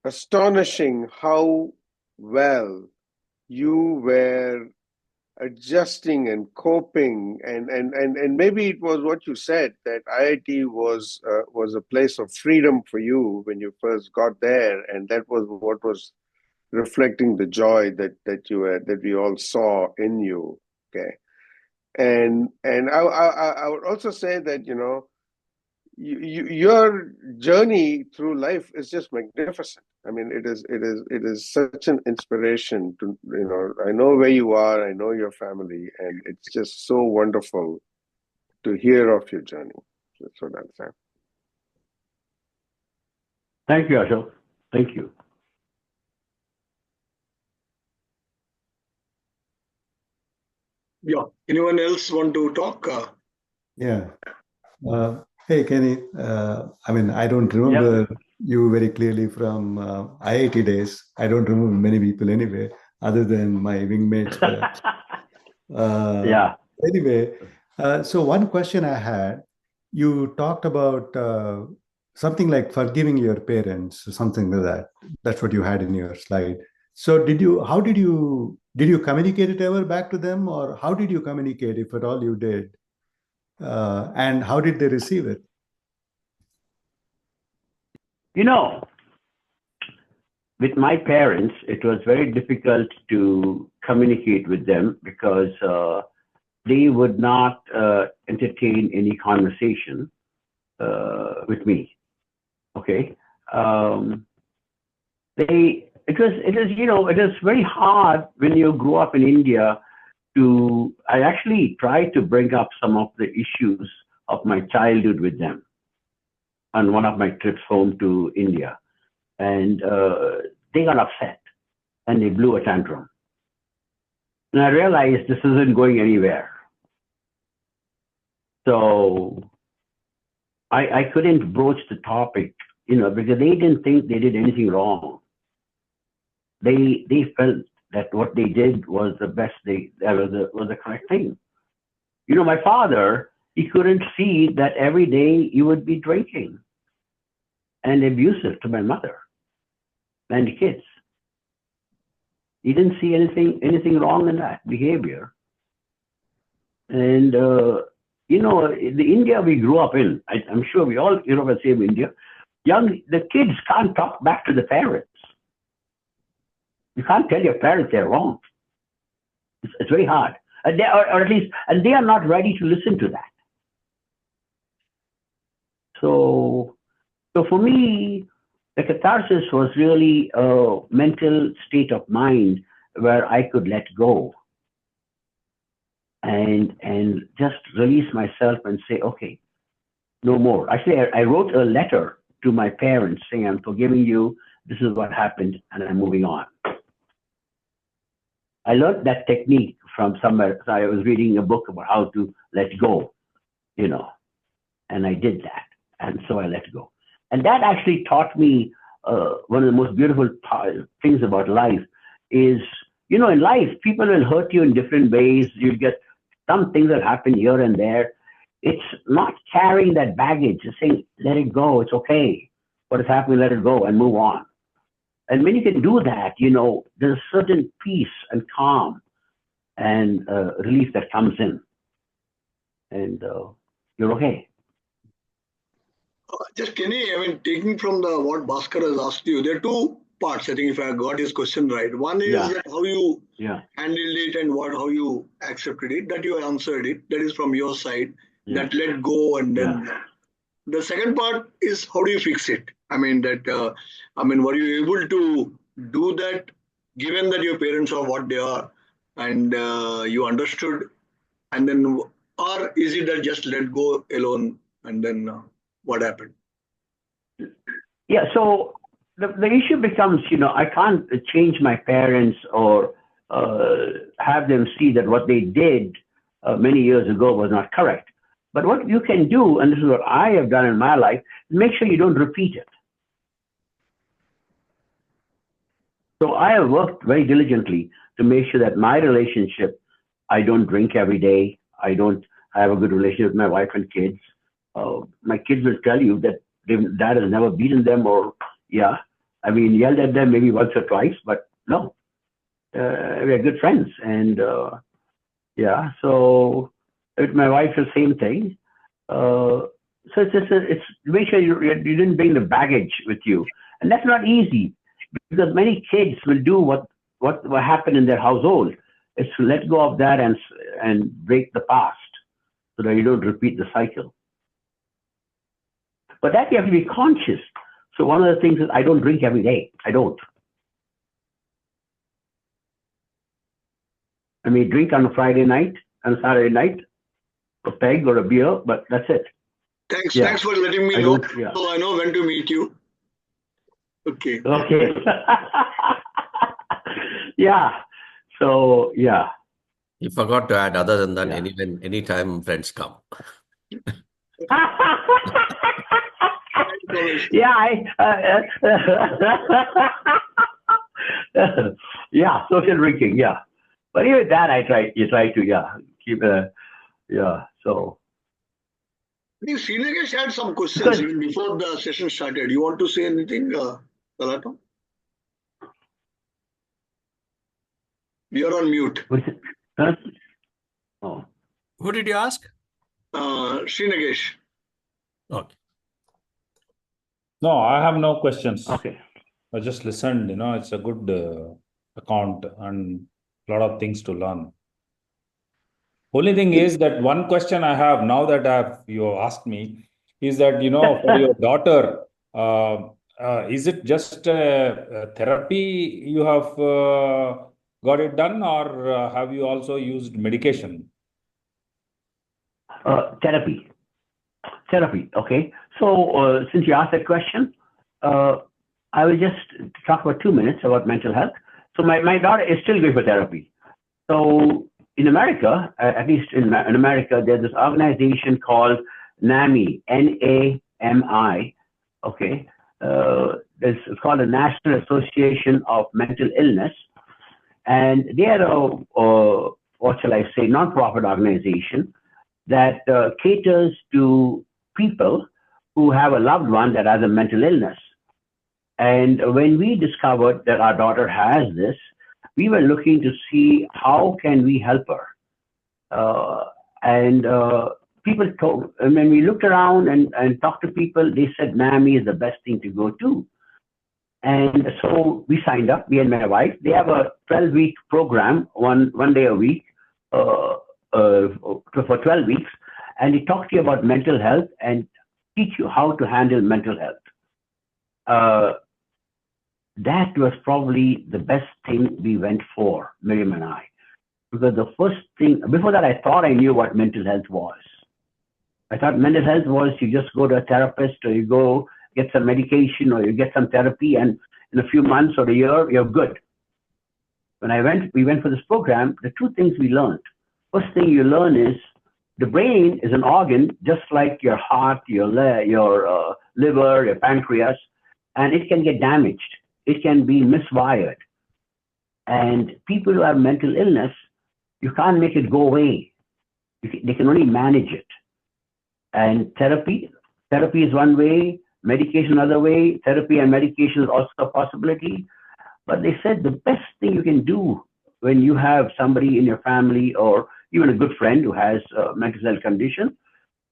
astonishing how well you were adjusting and coping, and maybe it was what you said, that IIT was a place of freedom for you when you first got there, and that was what was reflecting the joy that we all saw in you. Okay, and I would also say that your journey through life is just magnificent. I mean, it is such an inspiration to I know where you are, I know your family, and it's just so wonderful to hear of your journey. That's what I'm saying. Thank you, Ashok. Thank you. Yeah. Anyone else want to talk? Yeah. Hey, Kenny. I mean, I don't remember you very clearly from IIT days. I don't remember many people anyway, other than my wingmates. Yeah. Anyway, so one question I had, you talked about something like forgiving your parents, or something like that. That's what you had in your slide. So did you communicate it ever back to them, or how did you communicate, if at all you did? And how did they receive it? With my parents, it was very difficult to communicate with them because they would not entertain any conversation with me. Okay. It is very hard when you grow up in India I actually tried to bring up some of the issues of my childhood with them on one of my trips home to India. And they got upset and they blew a tantrum. And I realized this isn't going anywhere. So I couldn't broach the topic, because they didn't think they did anything wrong. They felt that what they did was the best, was the correct thing. My father, he couldn't see that every day he would be drinking and abusive to my mother and the kids. He didn't see anything wrong in that behavior. And the India we grew up in, I'm sure we all the same India. The kids can't talk back to the parents. You can't tell your parents they're wrong. It's very hard, and they are not ready to listen to that. So for me, the catharsis was really a mental state of mind where I could let go and just release myself and say, okay, no more. Actually, I wrote a letter to my parents saying, I'm forgiving you. This is what happened, and I'm moving on. I learned that technique from somewhere. So I was reading a book about how to let go, and I did that. And so I let go. And that actually taught me one of the most beautiful things about life is, in life, people will hurt you in different ways. You get some things that happen here and there. It's not carrying that baggage. It's saying, let it go. It's okay. What has happened, let it go and move on. And when you can do that, there's a certain peace and calm and relief that comes in. And you're okay. Just Kenny, taking from what Bhaskar has asked you, there are two parts. I think if I got his question right. One is that how you handled it and how you accepted it, that you answered it. That is from your side, that let go. And then the second part is how do you fix it? Were you able to do that given that your parents are what they are and you understood, and then, or is it that just let go alone and then what happened? Yeah, so the issue becomes, I can't change my parents or have them see that what they did many years ago was not correct. But what you can do, and this is what I have done in my life, is make sure you don't repeat it. So I have worked very diligently to make sure that my relationship, I don't drink every day. I have a good relationship with my wife and kids. My kids will tell you that dad has never beaten them or, yelled at them maybe once or twice, but no, we are good friends. And so with my wife, the same thing. So it's make sure you didn't bring the baggage with you. And that's not easy because many kids will do what happened in their household. It's to let go of that and break the past so that you don't repeat the cycle. But that you have to be conscious. So one of the things is I don't drink every day. I don't. I may drink on a Friday night and a Saturday night, a peg or a beer, but that's it. Thanks for letting me know. So I know when to meet you. Okay. Okay. Yeah. So yeah. You forgot to add, other than that, anytime friends come. Yeah, social drinking, yeah. But even that, you try to, keep so. Srinagesh had some questions even before the session started. You want to say anything, Lalato? You're on mute. Oh. Who did you ask? Srinagesh. Okay. No, I have no questions. Okay. I just listened, it's a good account and a lot of things to learn. Only thing is that one question I have now that you asked me is that, for your daughter, is it just therapy you have got it done, or have you also used medication? Therapy. Okay. So since you asked that question, I will just talk for 2 minutes about mental health. So my daughter is still going for therapy. So in America, at least in America, there's this organization called NAMI, N-A-M-I. Okay. It's called the National Association of Mental Illness. And they are what shall I say, non-profit organization that caters to people who have a loved one that has a mental illness. And when we discovered that our daughter has this, we were looking to see how can we help her. People told, and when we looked around and talked to people, they said NAMI is the best thing to go to. And so we signed up, me and my wife. They have a 12-week program, one day a week, for 12 weeks. And they talk to you about mental health and teach you how to handle mental health. That was probably the best thing we went for, Miriam and I. Because the first thing, before that, I thought I knew what mental health was. I thought mental health was you just go to a therapist or you go get some medication or you get some therapy and in a few months or a year, you're good. When we went for this program, the two things we learned. First thing you learn is the brain is an organ just like your heart, your liver, your pancreas, and it can get damaged. It can be miswired. And people who have mental illness, you can't make it go away. They can only manage it. And therapy is one way, medication another way. Therapy and medication is also a possibility. But they said the best thing you can do when you have somebody in your family or even a good friend who has a mental health condition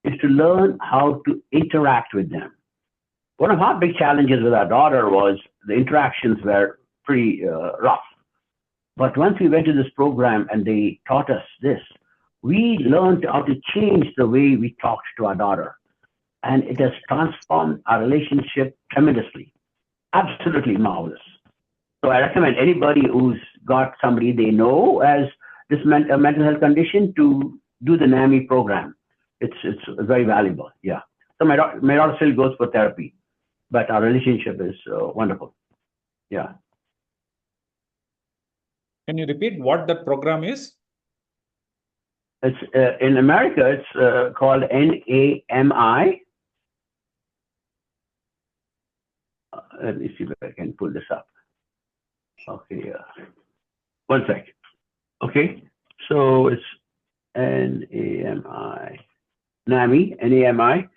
is to learn how to interact with them. One of our big challenges with our daughter was the interactions were pretty rough. But once we went to this program and they taught us this, we learned how to change the way we talked to our daughter. And it has transformed our relationship tremendously. Absolutely marvelous. So I recommend anybody who's got somebody they know as this mental health condition to do the NAMI program. It's very valuable. Yeah. So my daughter still goes for therapy, but our relationship is wonderful. Yeah. Can you repeat what that program is? It's in America. It's called NAMI. Let me see if I can pull this up. Okay. One sec. Okay. So it's NAMI. NAMI, N-A-M-I,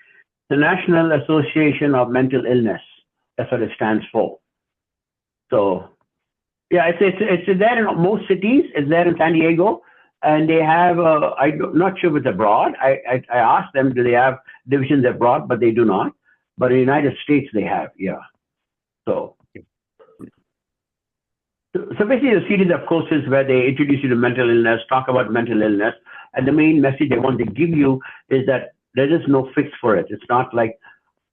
the National Association of Mental Illness. That's what it stands for. So, yeah, it's there in most cities. It's there in San Diego, and they have. I'm not sure if it's abroad. I asked them, do they have divisions abroad? But they do not. But in the United States, they have. Yeah. So So basically, a series of courses where they introduce you to mental illness, talk about mental illness, and the main message they want to give you is that there is no fix for it. It's not like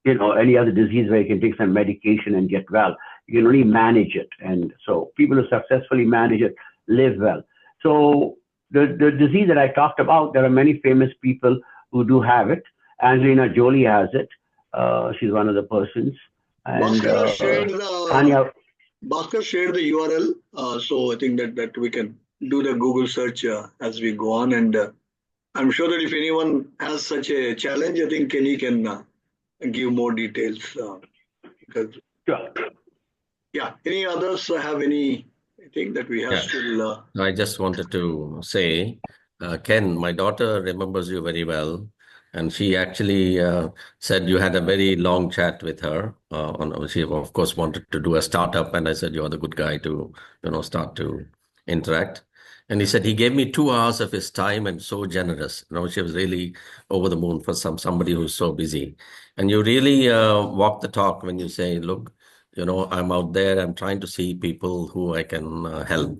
any other disease where you can take some medication and get well. You can only manage it, and so people who successfully manage it live well. So the disease that I talked about, there are many famous people who do have it. Angelina Jolie has it. She's one of the persons. And Bhaskar shared Tanya. Bhaskar shared the URL, so I think that we can do the Google search as we go on, and I'm sure that if anyone has such a challenge, I think Kenny can give more details. Because Sure. Yeah, any others have anything that we have still? I just wanted to say, Ken, my daughter remembers you very well. And she actually said you had a very long chat with her. She, of course, wanted to do a startup. And I said, you're the good guy to, start to interact. And he said he gave me 2 hours of his time and so generous. She was really over the moon for somebody who's so busy. And you really walk the talk when you say, look, I'm out there. I'm trying to see people who I can help.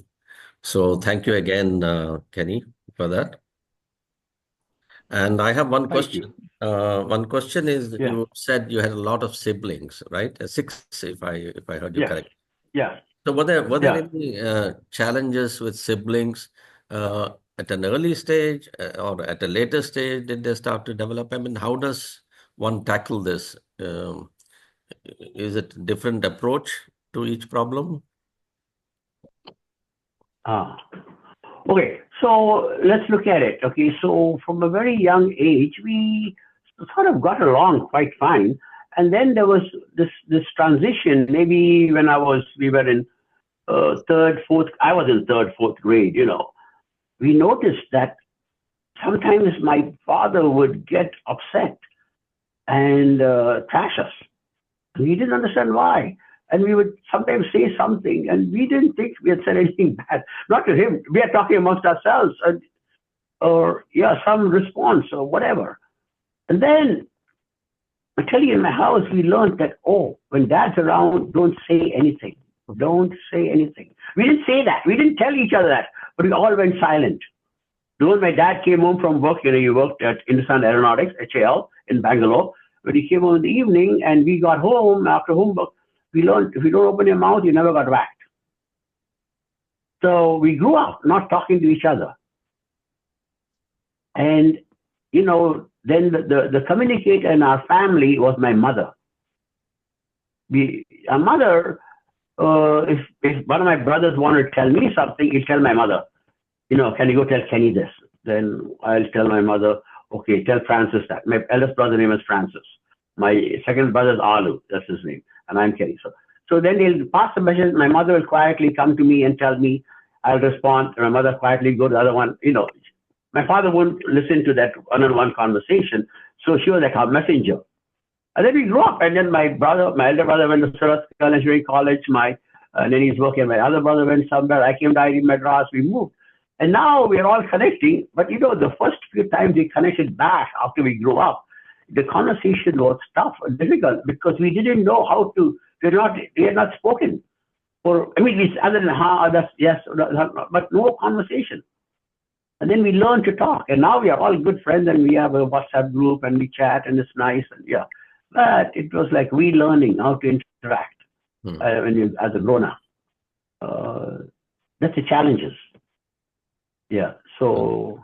So thank you again, Kenny, for that. And I have one question. One question is, you said you had a lot of siblings, right? 6, if I heard you correctly. Yeah. So were there any challenges with siblings at an early stage or at a later stage? Did they start to develop? I mean, how does one tackle this? Is it a different approach to each problem? Okay, so let's look at it. Okay, so from a very young age, we sort of got along quite fine. And then there was this transition, maybe when we were in third, fourth grade, we noticed that sometimes my father would get upset and trash us. We didn't understand why. And we would sometimes say something, and we didn't think we had said anything bad. Not to him. We are talking amongst ourselves, or some response or whatever. And then, I tell you, in my house, we learned that, when Dad's around, don't say anything. Don't say anything. We didn't say that. We didn't tell each other that, but we all went silent. When my dad came home from work, he worked at Hindustan Aeronautics, HAL, in Bangalore. When he came home in the evening and we got home after homework, we learned if you don't open your mouth, you never got whacked. So we grew up not talking to each other. And, then the communicator in our family was my mother. Our mother, if one of my brothers wanted to tell me something, he'd tell my mother, can you go tell Kenny this? Then I'll tell my mother, okay, tell Francis that. My eldest brother's name is Francis. My second brother's Alu, that's his name, and I'm Kenny. So then they'll pass the message. My mother will quietly come to me and tell me. I'll respond, and my mother quietly go to the other one. My father wouldn't listen to that one-on-one conversation, so she was like our messenger. And then we grew up, and then my elder brother went to Surat Engineering College. And then he's working. My other brother went somewhere. I came to IIT Madras. We moved. And now we're all connecting, but the first few times we connected back after we grew up, the conversation was tough and difficult because we didn't know how to, we had not spoken. Other than that's yes, but no conversation. And then we learned to talk, and now we are all good friends, and we have a WhatsApp group, and we chat, and it's nice, and But it was like relearning how to interact as a grown-up. That's the challenges. So,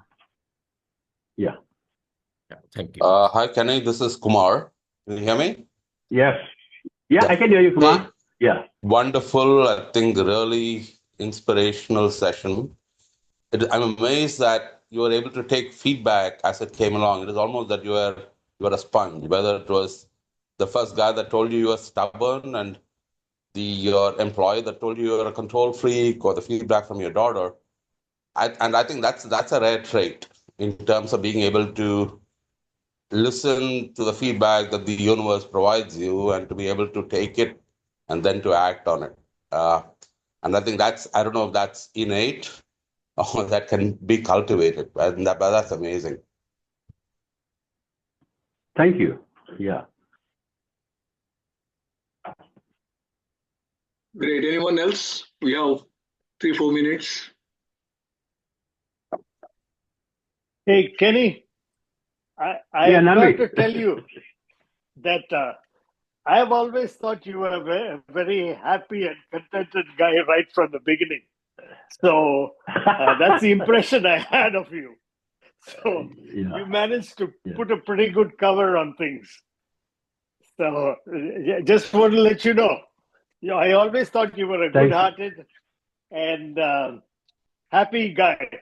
Thank you. Hi, Kenny. This is Kumar. Can you hear me? Yes. Yeah, I can hear you, Kumar. Yeah. Wonderful. I think really inspirational session. I'm amazed that you were able to take feedback as it came along. It is almost that you were a sponge, whether it was the first guy that told you were stubborn and your employee that told you you're a control freak, or the feedback from your daughter. And I think that's a rare trait in terms of being able to listen to the feedback that the universe provides you and to be able to take it and then to act on it. And I think I don't know if that's innate or that can be cultivated. But that's amazing. Thank you. Yeah. Great. Anyone else? We have 3-4 minutes. Hey, Kenny, I Yeah, have got Namit. to tell you that I have always thought you were a very happy and contented guy right from the beginning. So that's the impression I had of you. So Yeah. you managed to Yeah. put a pretty good cover on things. So just want to let you know. I always thought you were a Thank you. good-hearted and happy guy.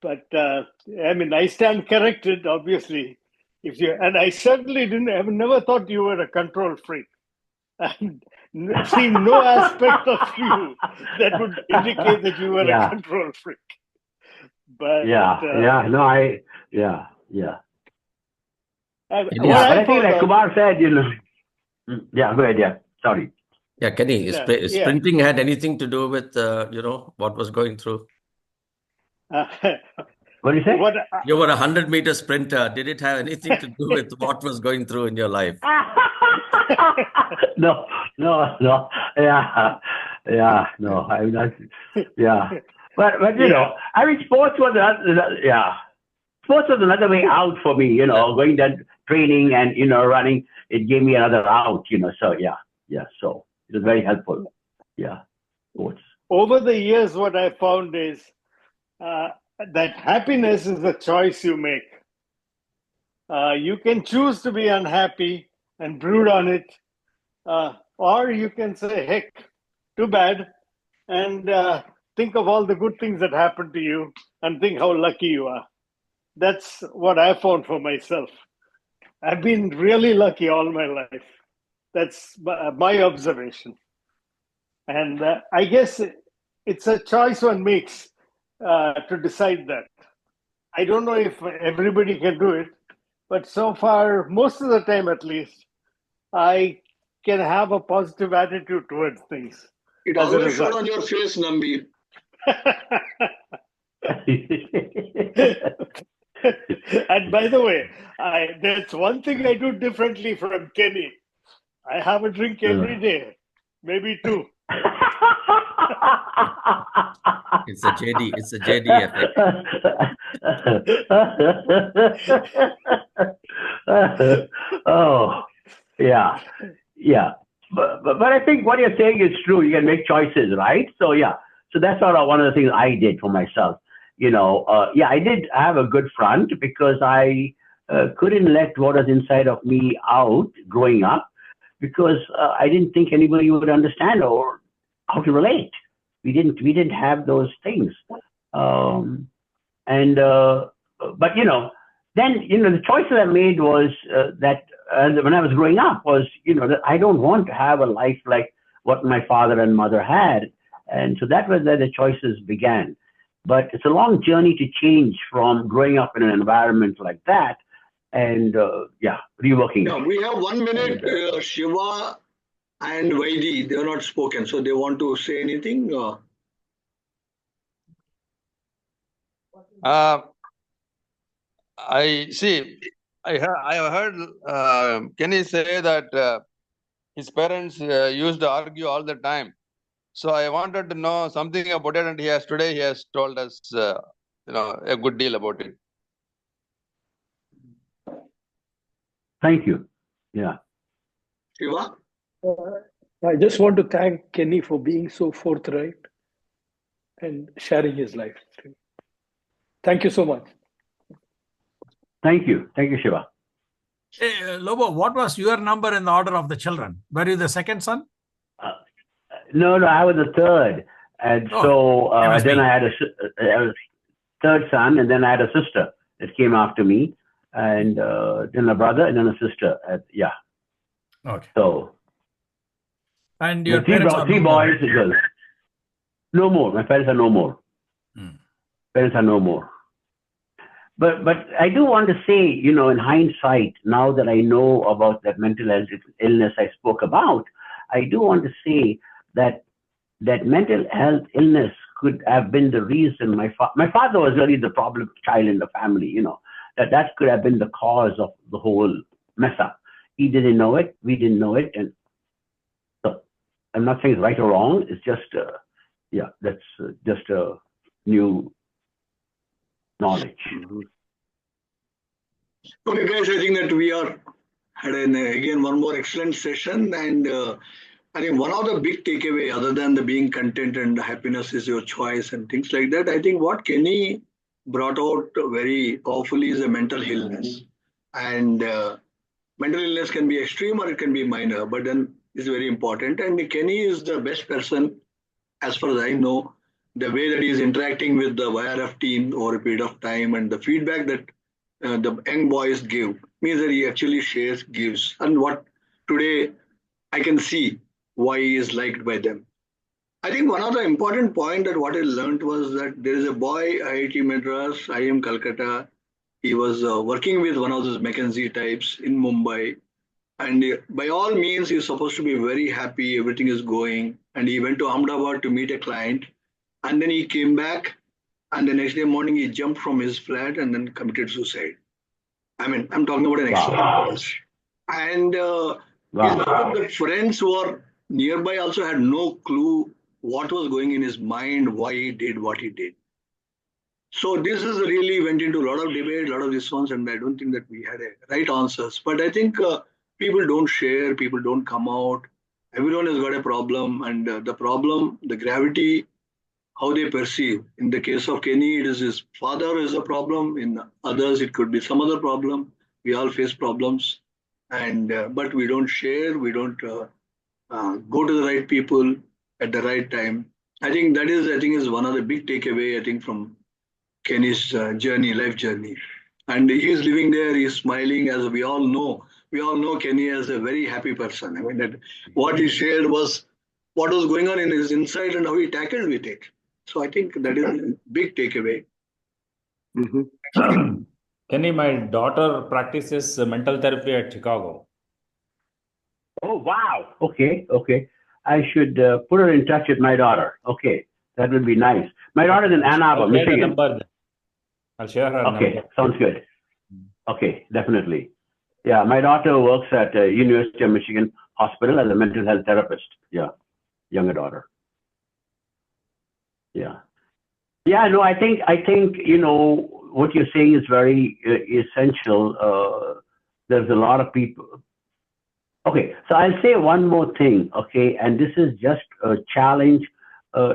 But I mean, I stand corrected, obviously. And I certainly I've never thought you were a control freak. And seen no aspect of you that would indicate that you were a Yeah. control freak. But Yeah. No, yeah. What Kenny, Yeah, I but I think found like out, Kumar said, yeah, go ahead, yeah. Sorry. yeah, Kenny, Yeah, yeah. sprinting had anything to do with what was going through? What do you say? what You were a 100-meter sprinter. Did it have anything to do with what was going through in your life? No. Yeah, no, I'm not. Yeah, but I mean, sports was another way out for me. Going that training and running, it gave me another out. So so it was very helpful. Yeah, sports. over the years, what I found is that happiness is a choice you make. You can choose to be unhappy and brood on it, or you can say, heck, too bad, and think of all the good things that happened to you and think how lucky you are. That's what I found for myself. I've been really lucky all my life. That's my observation. And I guess it's a choice one makes to decide that. I don't know if everybody can do it, but so far, most of the time at least, I can have a positive attitude towards things. It As a always showed result. on your face, Nambi. And by the way, there's one thing I do differently from Kenny. I have a drink every day, maybe two. It's a JD effect. Oh, yeah. But I think what you're saying is true. You can make choices, right? So so that's sort of one of the things I did for myself. I did have a good front because I couldn't let what was inside of me out growing up because I didn't think anybody would understand or how to relate. We didn't have those things. But then the choices I made was that when I was growing up was that I don't want to have a life like what my father and mother had, and so that was where the choices began. But it's a long journey to change from growing up in an environment like that and reworking. Now we have 1 minute. Shiva and Vaidi, they are not spoken, so they want to say anything. I see. I have heard Kenny say that his parents used to argue all the time. So I wanted to know something about it, and today he has told us a good deal about it. Thank you. Yeah. Shiva? I just want to thank Kenny for being so forthright and sharing his life. Thank you so much. Thank you, Shiva. Hey, Lobo, what was your number in the order of the children? Were you the second son? No, I was the third, and so then I had a third son, and then I had a sister that came after me, and then a brother, and then a sister. Okay. So. And your three boys, and girls. No more. My parents are no more. Parents are no more. But I do want to say, in hindsight, now that I know about that mental illness I spoke about, I do want to say that mental health illness could have been the reason my father was really the problem child in the family, that could have been the cause of the whole mess up. He didn't know it, we didn't know it, and so I'm not saying it's right or wrong, it's just Yeah, that's just a new knowledge. Okay, guys, I think that we had again one more excellent session, and I think one of the big takeaway, other than the being content and happiness is your choice and things like that, I think what Kenny brought out very powerfully is a mental illness, and mental illness can be extreme or it can be minor, but then is very important. And Kenny is the best person, as far as I know, the way that he is interacting with the YRF team over a period of time and the feedback that the young boys give means that he actually shares, gives. And what today I can see why he is liked by them. I think one of the important point that what I learned was that there is a boy, IIT Madras, IIM Calcutta. He was working with one of those McKinsey types in Mumbai. And by all means, he's supposed to be very happy, everything is going. And he went to Ahmedabad to meet a client. And then he came back. And the next day morning, he jumped from his flat and then committed suicide. I mean, I'm talking about an extreme case. And the friends who are nearby also had no clue what was going in his mind, why he did what he did. So this is really went into a lot of debate, a lot of response, and I don't think that we had a right answers. But I think people don't share, people don't come out. Everyone has got a problem, and the problem, the gravity, how they perceive. In the case of Kenny, it is his father is a problem. In others, it could be some other problem. We all face problems, and but we don't share. We don't go to the right people at the right time. I think that is one of the big takeaway. I think from Kenny's journey, life journey, and he is living there. He is smiling, as we all know. We all know Kenny as a very happy person. I mean, that what he shared was what was going on in his inside and how he tackled with it. So I think that is a big takeaway. Kenny, my daughter practices mental therapy at Chicago. Oh, wow. Okay. I should put her in touch with my daughter. Okay, that would be nice. My daughter's in Ann Arbor, Michigan. I'll share her number. Okay, sounds good. Okay, definitely. Yeah, my daughter works at University of Michigan Hospital as a mental health therapist. Yeah, younger daughter. Yeah. No, I think what you're saying is very essential. There's a lot of people. Okay, so I'll say one more thing. Okay, and this is just a challenge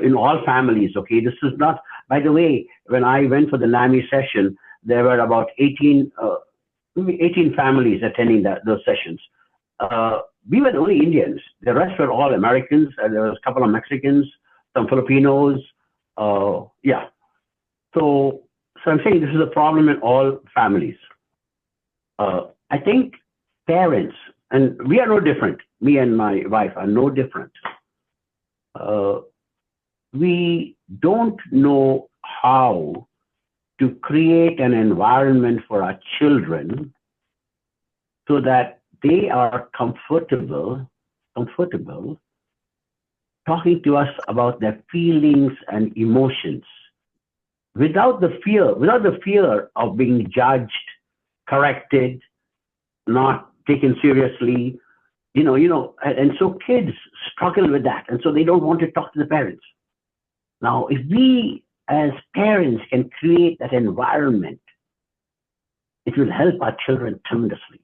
in all families. Okay, this is not. By the way, when I went for the NAMI session, there were about 18 families attending those sessions. We were the only Indians. The rest were all Americans. There was a couple of Mexicans, some Filipinos. Yeah. So I'm saying this is a problem in all families. I think parents, and we are no different. Me and my wife are no different. We don't know how to create an environment for our children so that they are comfortable talking to us about their feelings and emotions without the fear of being judged, corrected, not taken seriously, and so kids struggle with that, and so they don't want to talk to the parents. Now, if we as parents can create that environment, it will help our children tremendously.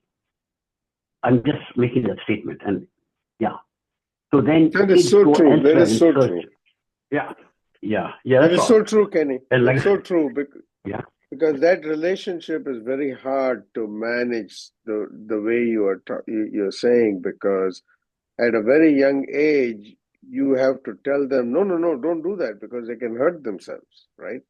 I'm just making that statement, and yeah. So then that is so true. That is so true. Yeah. That is so true, Kenny. And it's so true because that relationship is very hard to manage the way you're saying, because at a very young age you have to tell them no, don't do that, because they can hurt themselves, right?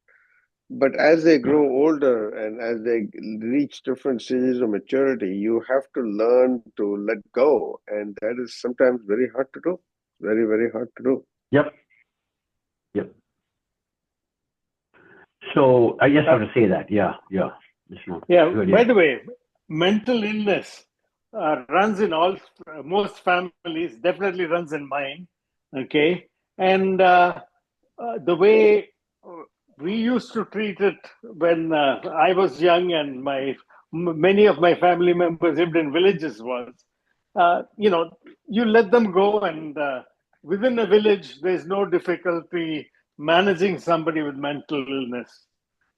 But as they grow older and as they reach different stages of maturity, you have to learn to let go, and that is sometimes very hard to do. Very, very hard to do. Yep. So I just have to say that. Yeah. Good, by the way, mental illness runs in most families, definitely runs in mine. Okay. And the way we used to treat it when I was young and many of my family members lived in villages was, you let them go and within a village, there's no difficulty managing somebody with mental illness.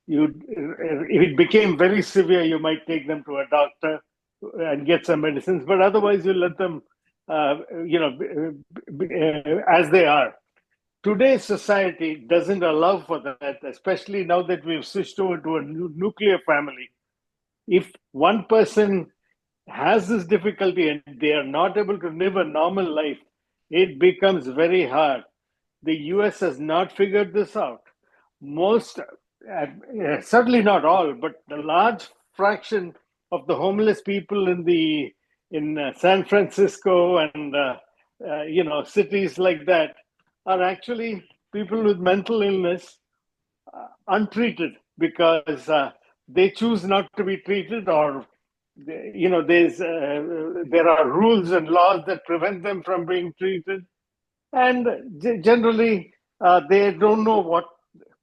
If it became very severe, you might take them to a doctor and get some medicines, but otherwise you let them, as they are. Today's society doesn't allow for that, especially now that we've switched over to a nuclear family. If one person has this difficulty and they are not able to live a normal life, it becomes very hard. The US has not figured this out. Most, certainly not all, but the large fraction of the homeless people in San Francisco and cities like that are actually people with mental illness untreated because they choose not to be treated, or there are rules and laws that prevent them from being treated, and generally they don't know what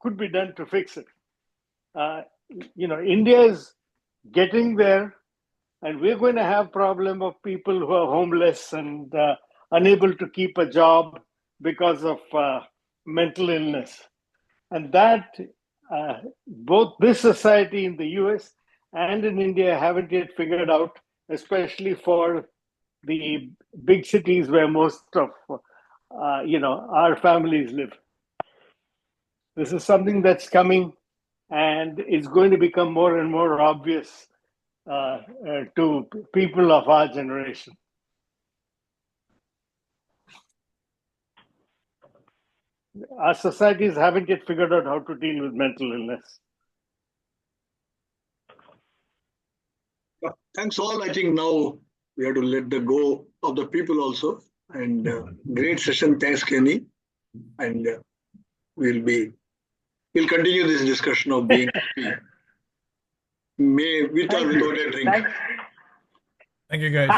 could be done to fix it. India is getting there, and we're going to have problem of people who are homeless and unable to keep a job because of mental illness. And that both this society in the US and in India haven't yet figured out, especially for the big cities where most of our families live. This is something that's coming, and it's going to become more and more obvious to people of our generation. Our societies haven't yet figured out how to deal with mental illness. Thanks all. I think now we have to let the go of the people also. And great session. Thanks, Kenny. And we'll continue this discussion of being happy. With or without a drink. Thank you, guys.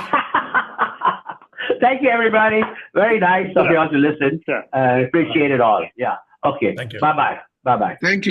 Thank you, everybody. Very nice of you all to listen. Appreciate it all. Yeah. Okay. Thank you. Bye-bye. Bye-bye. Thank you.